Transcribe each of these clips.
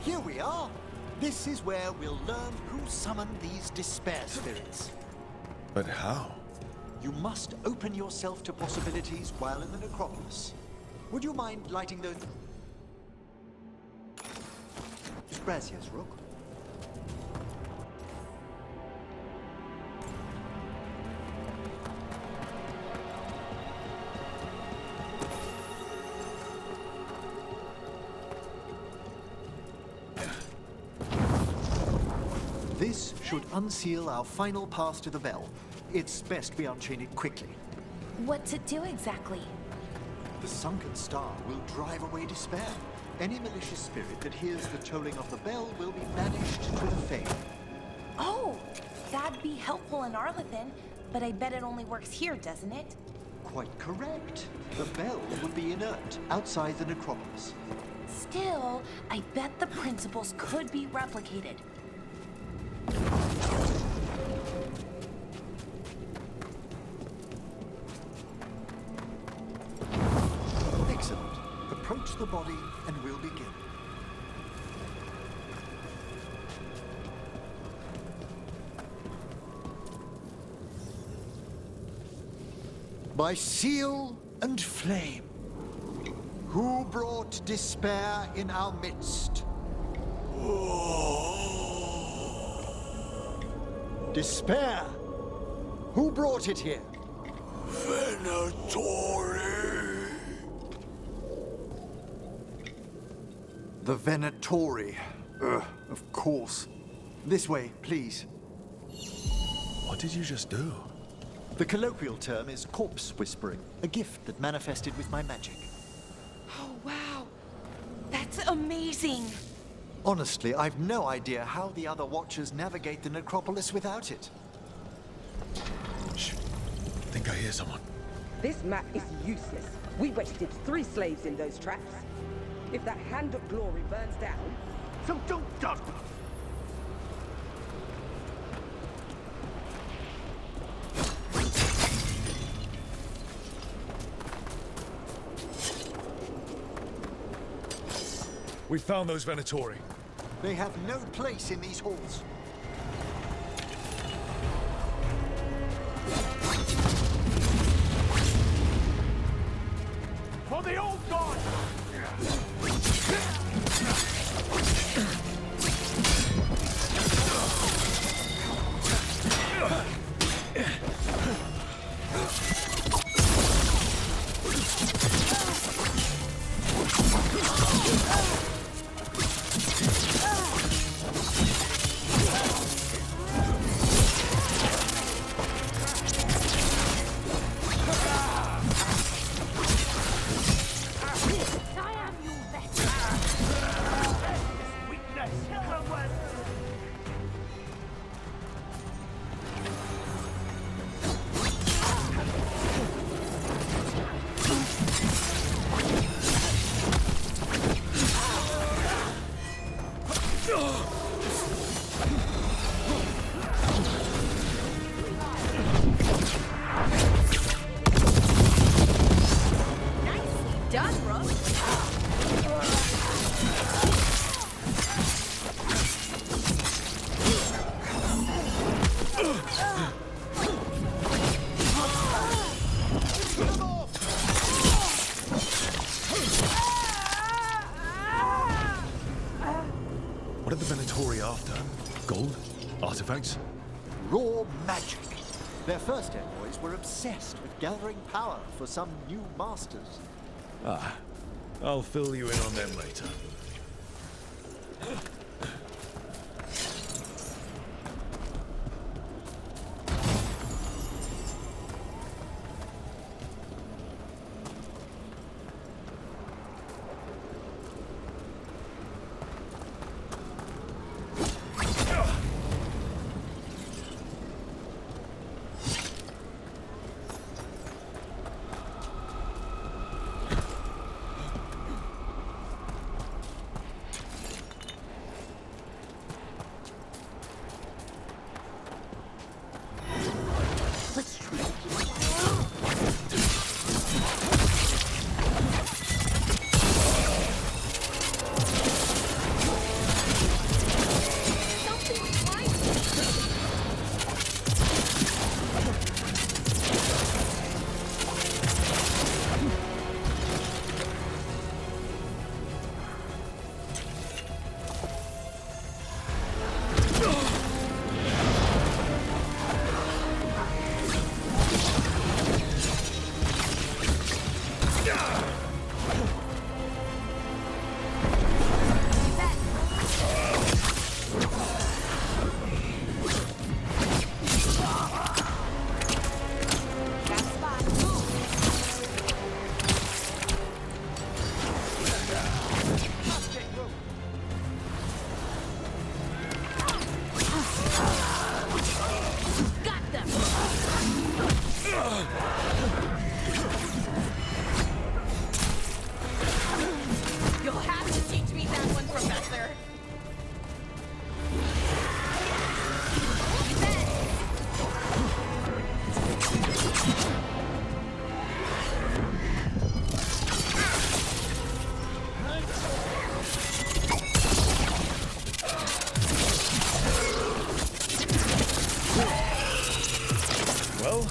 Here we are. This is where we'll learn who summoned these despair spirits. But how? You must open yourself to possibilities while in the necropolis. Would you mind lighting those... Gracias, Rook. This should unseal our final pass to the bell. It's best we unchain it quickly. What's it do exactly? The sunken star will drive away despair. Any malicious spirit that hears the tolling of the bell will be banished to the Fae. Oh, that'd be helpful in Arlathan, but I bet it only works here, doesn't it? Quite correct. The bell would be inert outside the necropolis. Still, I bet the principles could be replicated. Excellent. Approach the body and we'll begin. By seal and flame, who brought despair in our midst? Despair! Who brought it here? Venatori! The Venatori. Of course. This way, please. What did you just do? The colloquial term is corpse whispering, a gift that manifested with my magic. Oh, wow. That's amazing. Honestly, I've no idea how the other Watchers navigate the necropolis without it. Shh. I think I hear someone. This map is useless. We wasted 3 slaves in those traps. If that Hand of Glory burns down... So don't judge me! We found those Venatori. They have no place in these halls. For the old god! What are the Venatori after? Gold? Artifacts? Raw magic. Their first envoys were obsessed with gathering power for some new masters. Ah, I'll fill you in on them later. You'll have to teach me that one, Professor. Well,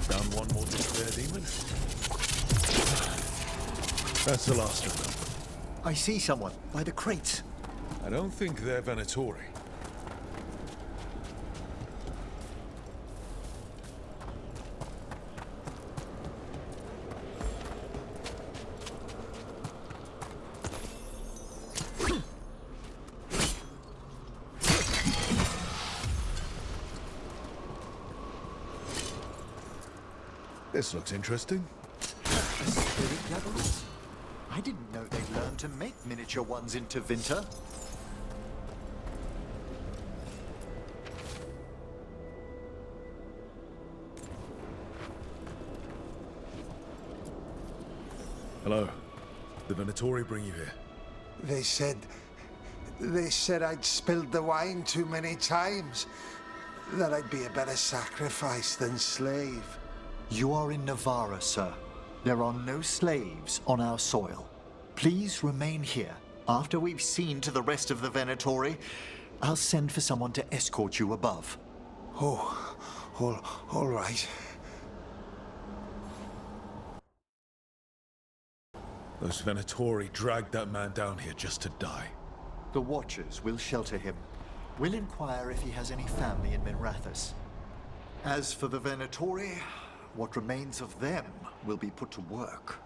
down one more despair demon. That's the last of them. I see someone by the crates. I don't think they're Venatori. This looks interesting. Spirit levels? I didn't know they learned to make miniature ones into Vinter. Hello. The Venatori bring you here. They said I'd spilled the wine too many times. That I'd be a better sacrifice than slave. You are in Navarra, sir. There are no slaves on our soil. Please remain here. After we've seen to the rest of the Venatori, I'll send for someone to escort you above. Oh, all right. Those Venatori dragged that man down here just to die. The Watchers will shelter him. We'll inquire if he has any family in Minrathous. As for the Venatori, what remains of them will be put to work.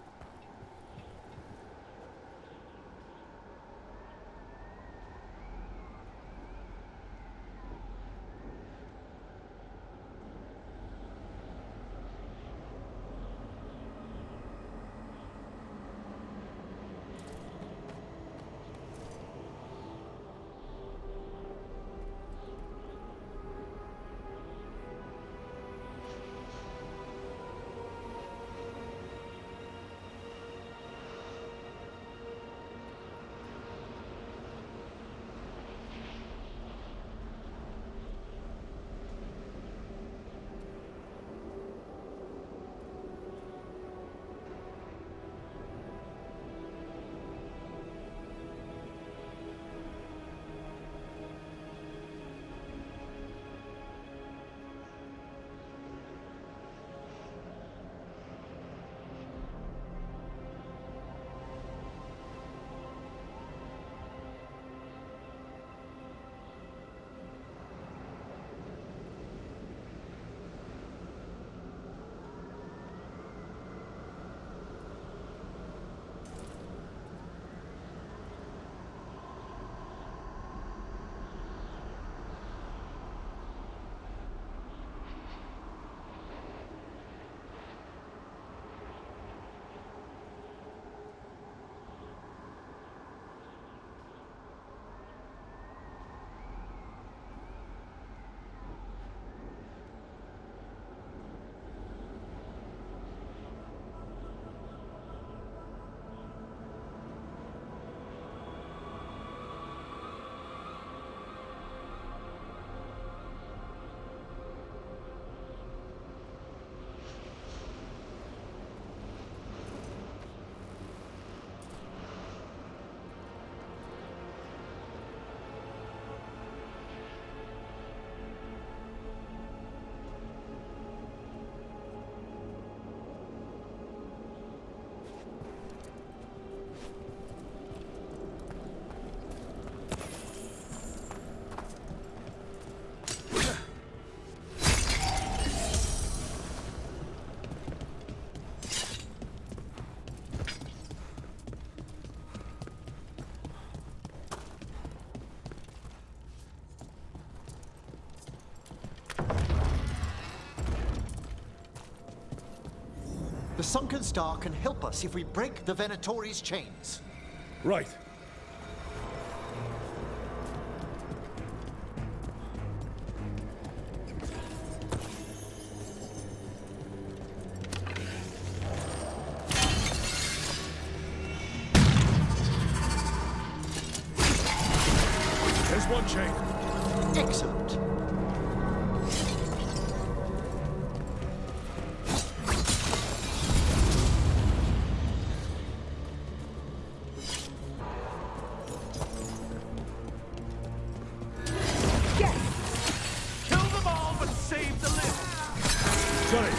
The sunken star can help us if we break the Venatori's chains. Right. There's one chain. Excellent. Kill them all, but save the living. Got it.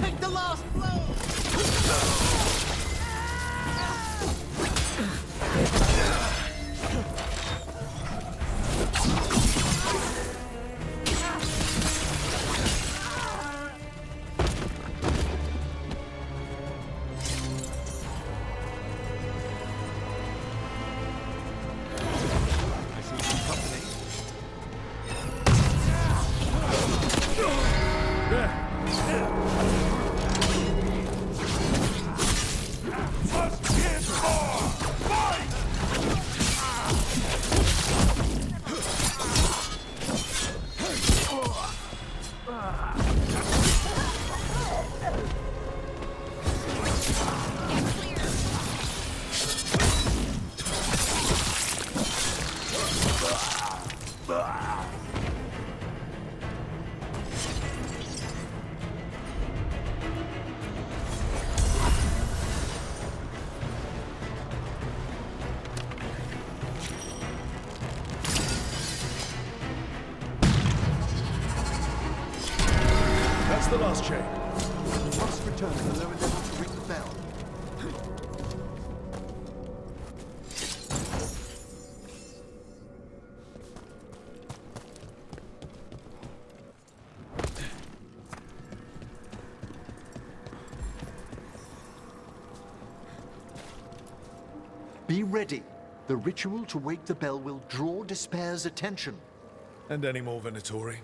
Take the last blow! I see some company. First chance more! Fight! That's the last chain. We must return to the lower level to ring the bell. Be ready. The ritual to wake the bell will draw Despair's attention. And any more Venatori?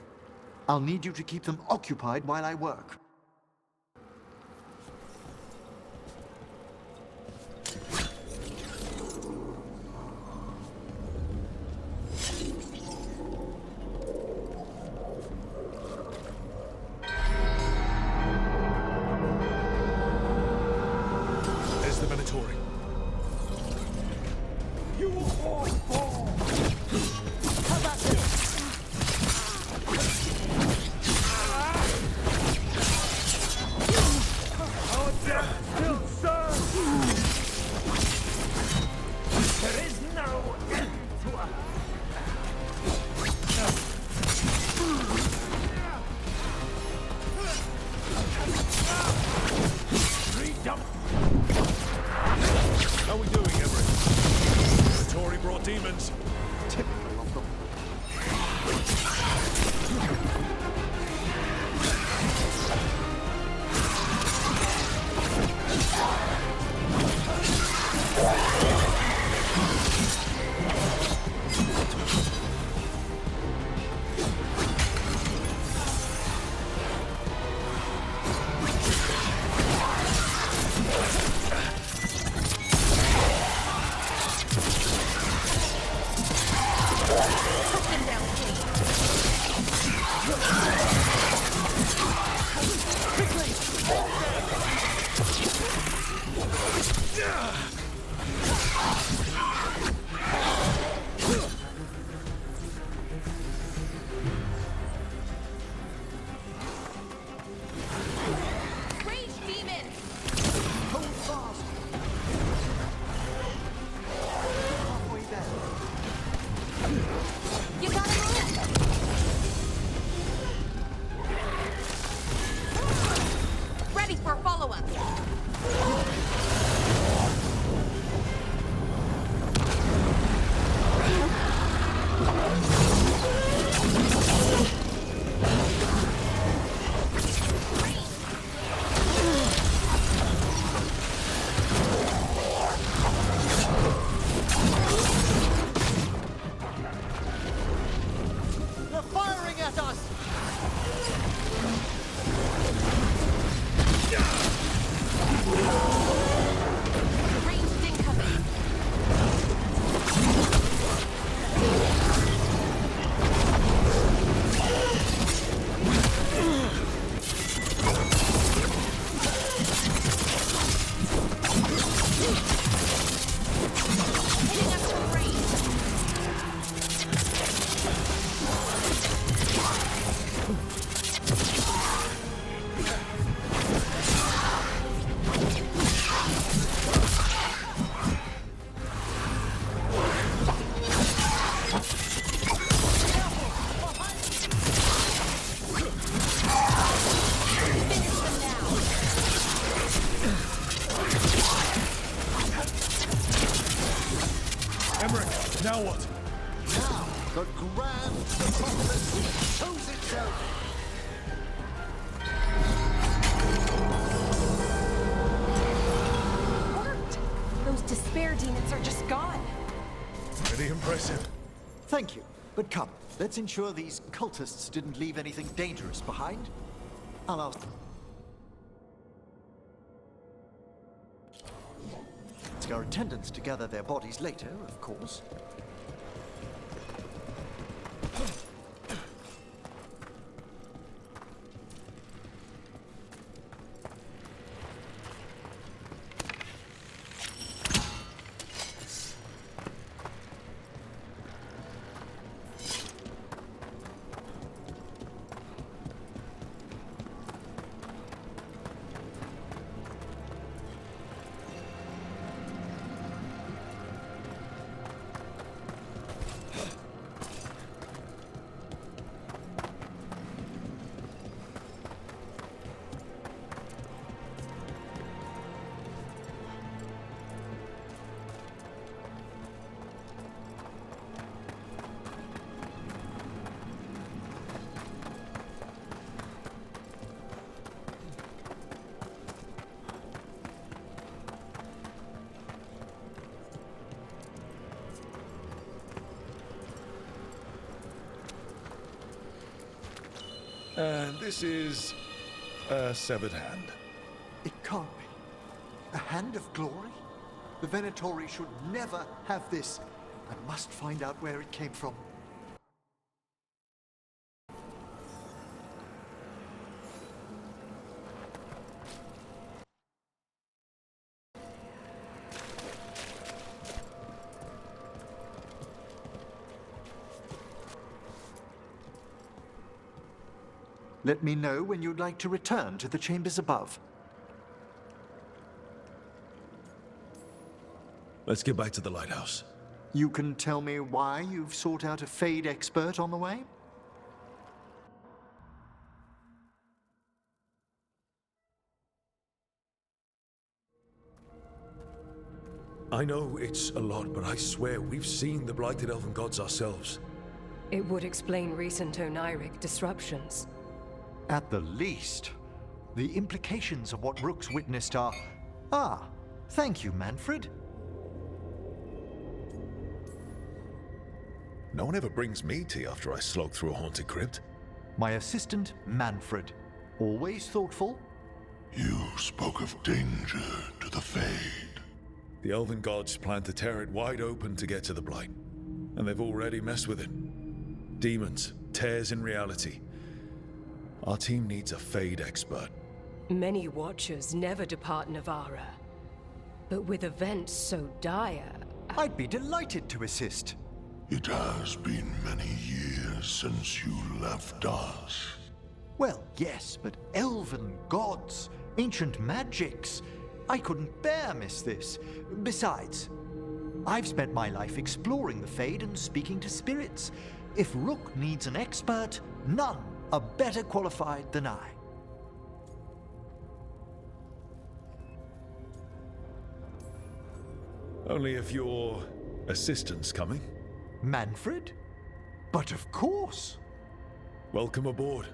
I'll need you to keep them occupied while I work. There's the Venatori. You all fall! How about this? Our death still serves! There is no end to us! Freedom! How we doing, Everett? Venatori brought demons. Typical of them. Put them down, Kate. Rage demon! Hold fast. Halfway there. You gotta move! Ready for follow-up. The grand metropolis shows itself! Worked! Those despair demons are just gone. Pretty impressive. Thank you, but come, let's ensure these cultists didn't leave anything dangerous behind. I'll ask our attendants to gather their bodies later, of course. And this is a severed hand. It can't be. A hand of glory? The Venatori should never have this. I must find out where it came from. Let me know when you'd like to return to the chambers above. Let's get back to the lighthouse. You can tell me why you've sought out a Fade expert on the way? I know it's a lot, but I swear we've seen the blighted elven gods ourselves. It would explain recent Oniric disruptions. At the least. The implications of what Rook's witnessed are... Ah, thank you, Manfred. No one ever brings me tea after I slog through a haunted crypt. My assistant, Manfred. Always thoughtful. You spoke of danger to the Fade. The elven gods plan to tear it wide open to get to the blight. And they've already messed with it. Demons, tears in reality. Our team needs a Fade expert. Many Watchers never depart Navarra. But with events so dire... I'd be delighted to assist. It has been many years since you left us. Well, yes, but elven gods, ancient magics. I couldn't bear miss this. Besides, I've spent my life exploring the Fade and speaking to spirits. If Rook needs an expert, none are better qualified than I. Only if your assistant's coming. Manfred? But of course. Welcome aboard.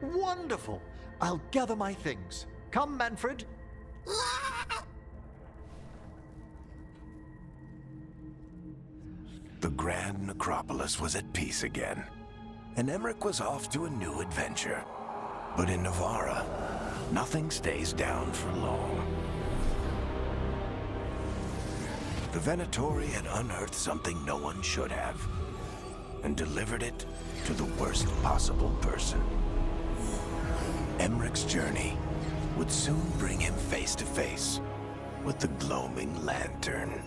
Wonderful. I'll gather my things. Come, Manfred. The Grand Necropolis was at peace again, and Emmerich was off to a new adventure. But in Navarra, nothing stays down for long. The Venatori had unearthed something no one should have, and delivered it to the worst possible person. Emmerich's journey would soon bring him face to face with the gloaming lantern.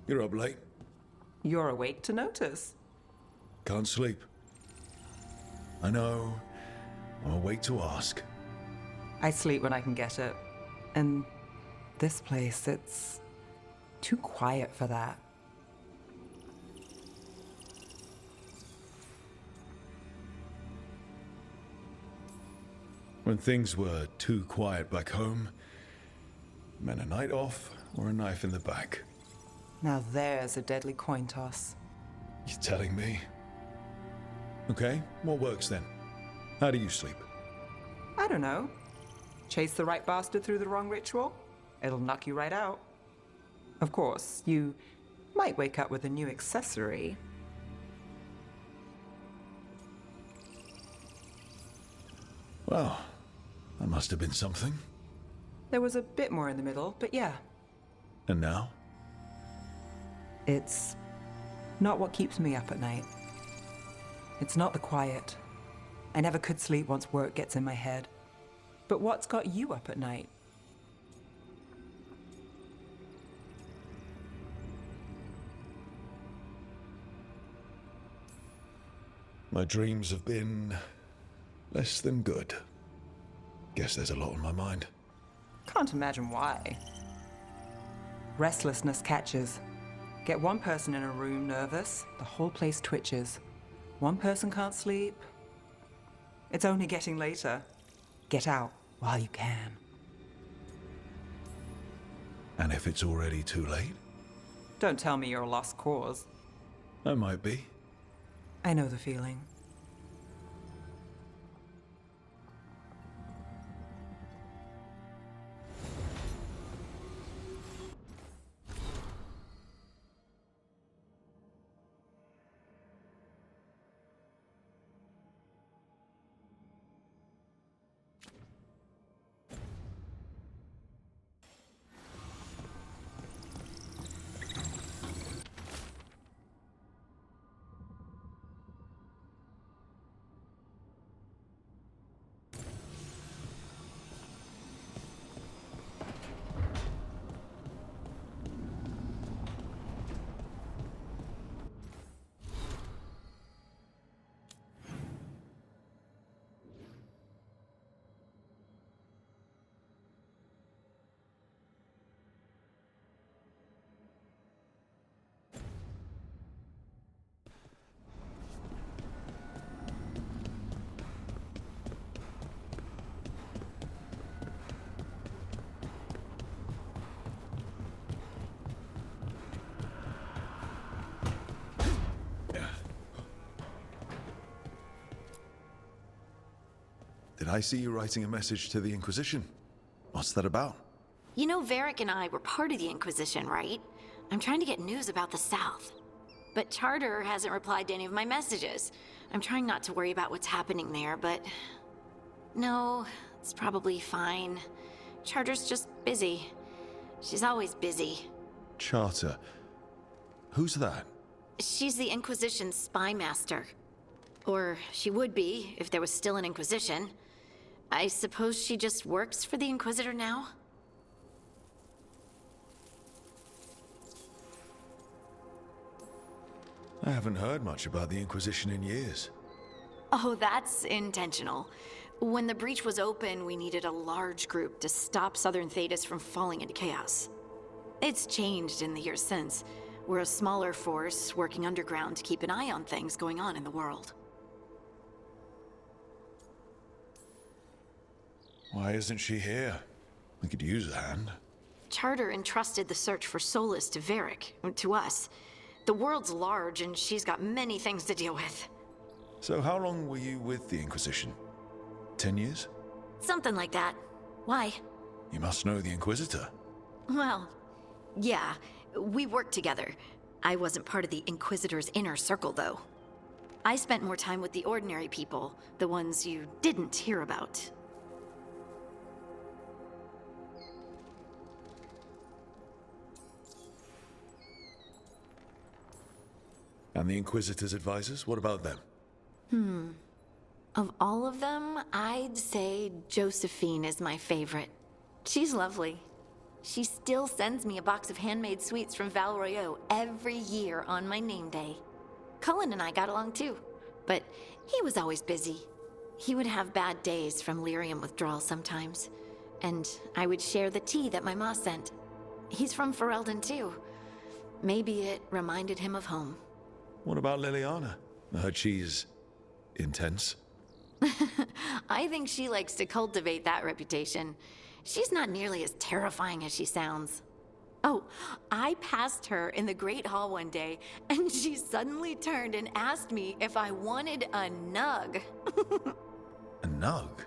You're up late. You're awake to notice. Can't sleep. I know. I'm awake to ask. I sleep when I can get it. And this place, it's too quiet for that. When things were too quiet back home, it meant a night off or a knife in the back. Now there's a deadly coin toss. You're telling me? Okay, what works then? How do you sleep? I don't know. Chase the right bastard through the wrong ritual? It'll knock you right out. Of course, you might wake up with a new accessory. Well, that must have been something. There was a bit more in the middle, but yeah. And now? It's not what keeps me up at night. It's not the quiet. I never could sleep once work gets in my head. But what's got you up at night? My dreams have been less than good. Guess there's a lot on my mind. Can't imagine why. Restlessness catches. Get one person in a room nervous, the whole place twitches. One person can't sleep. It's only getting later. Get out while you can. And if it's already too late? Don't tell me you're a lost cause. I might be. I know the feeling. Did I see you writing a message to the Inquisition? What's that about? You know, Varric and I were part of the Inquisition, right? I'm trying to get news about the South. But Charter hasn't replied to any of my messages. I'm trying not to worry about what's happening there, but... No, it's probably fine. Charter's just busy. She's always busy. Charter. Who's that? She's the Inquisition's spy master. Or she would be, if there was still an Inquisition. I suppose she just works for the Inquisitor now? I haven't heard much about the Inquisition in years. Oh, that's intentional. When the breach was open, we needed a large group to stop Southern Thedas from falling into chaos. It's changed in the years since. We're a smaller force working underground to keep an eye on things going on in the world. Why isn't she here? We could use a hand. Charter entrusted the search for Solus to Varric, to us. The world's large, and she's got many things to deal with. So how long were you with the Inquisition? 10 years? Something like that. Why? You must know the Inquisitor. Well, yeah, we worked together. I wasn't part of the Inquisitor's inner circle, though. I spent more time with the ordinary people, the ones you didn't hear about. And the Inquisitor's advisors, what about them? Of all of them, I'd say Josephine is my favorite. She's lovely. She still sends me a box of handmade sweets from Val Royeaux every year on my name day. Cullen and I got along too, but he was always busy. He would have bad days from lyrium withdrawal sometimes, and I would share the tea that my ma sent. He's from Ferelden too. Maybe it reminded him of home. What about Liliana? I heard she's intense. I think she likes to cultivate that reputation. She's not nearly as terrifying as she sounds. Oh, I passed her in the Great Hall one day, and she suddenly turned and asked me if I wanted a nug. A nug?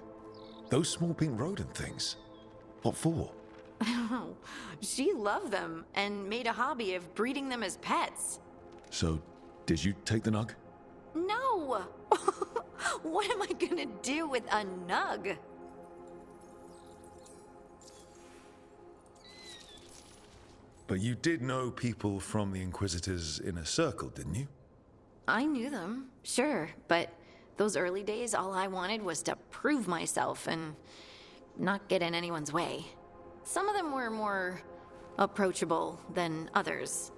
Those small pink rodent things? What for? She loved them and made a hobby of breeding them as pets. So, did you take the nug? No! What am I gonna do with a nug? But you did know people from the Inquisitor's inner circle, didn't you? I knew them, sure, but those early days, all I wanted was to prove myself and not get in anyone's way. Some of them were more approachable than others.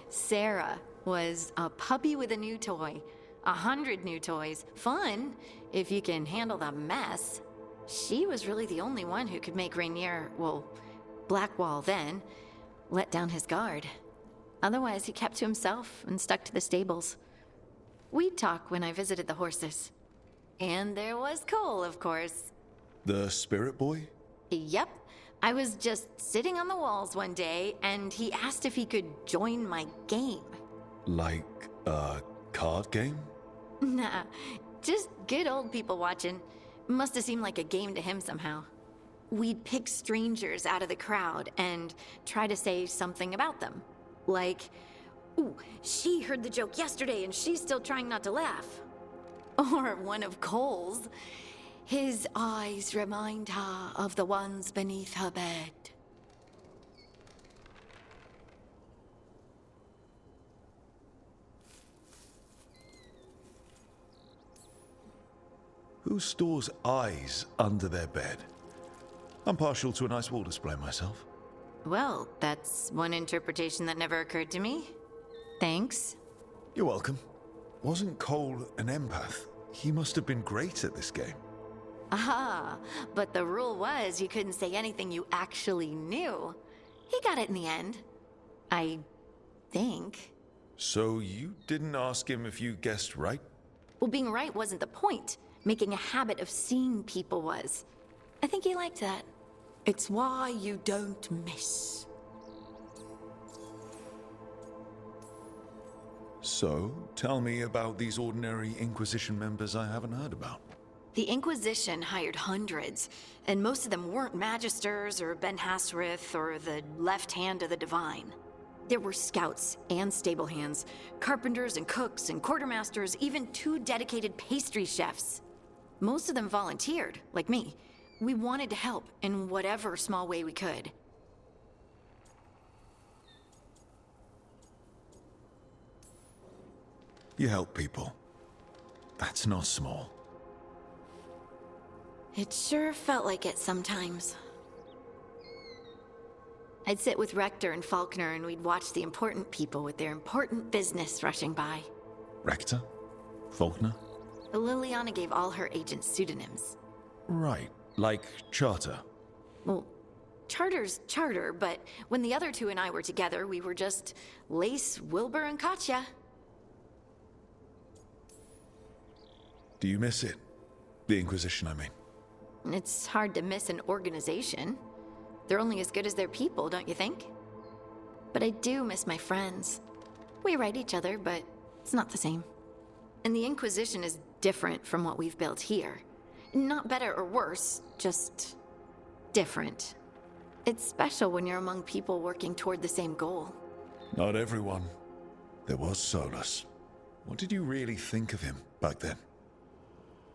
Sarah was a puppy with a new toy. 100 new toys. Fun, if you can handle the mess. She was really the only one who could make Rainier, well, Blackwall then, let down his guard. Otherwise, he kept to himself and stuck to the stables. We'd talk when I visited the horses. And there was Cole, of course. The spirit boy? Yep. I was just sitting on the walls one day, and he asked if he could join my game. Like a card game? Nah, just good old people watching. Must have seemed like a game to him somehow. We'd pick strangers out of the crowd and try to say something about them. Like, ooh, she heard the joke yesterday and she's still trying not to laugh. Or one of Cole's. His eyes remind her of the ones beneath her bed. Who stores eyes under their bed? I'm partial to a nice wall display myself. Well, that's one interpretation that never occurred to me. Thanks. You're welcome. Wasn't Cole an empath? He must have been great at this game. Ah, but the rule was you couldn't say anything you actually knew. He got it in the end. I think. So you didn't ask him if you guessed right? Well, being right wasn't the point. Making a habit of seeing people was. I think he liked that. It's why you don't miss. So, tell me about these ordinary Inquisition members I haven't heard about. The Inquisition hired hundreds, and most of them weren't Magisters or Ben Hasrith or the left hand of the Divine. There were scouts and stable hands, carpenters and cooks and quartermasters, even 2 dedicated pastry chefs. Most of them volunteered, like me. We wanted to help in whatever small way we could. You help people. That's not small. It sure felt like it sometimes. I'd sit with Rector and Faulkner and we'd watch the important people with their important business rushing by. Rector? Faulkner? Liliana gave all her agents pseudonyms. Right, like Charter. Well, Charter's Charter, but when the other 2 and I were together, we were just Lace, Wilbur, and Katya. Do you miss it? The Inquisition, I mean. It's hard to miss an organization. They're only as good as their people, don't you think? But I do miss my friends. We write each other, but it's not the same. And the Inquisition is different from what we've built here. Not better or worse, just different. It's special when you're among people working toward the same goal. Not everyone. There was Solus. What did you really think of him back then?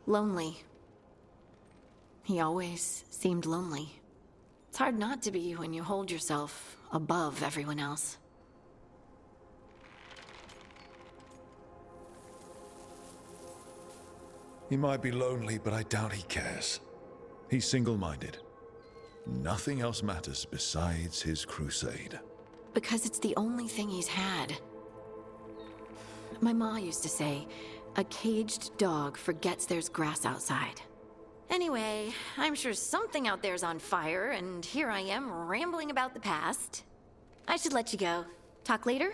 Lonely. He always seemed lonely. It's hard not to be when you hold yourself above everyone else. He might be lonely, but I doubt he cares. He's single-minded. Nothing else matters besides his crusade. Because it's the only thing he's had. My ma used to say, a caged dog forgets there's grass outside. Anyway, I'm sure something out there's on fire, and here I am rambling about the past. I should let you go. Talk later?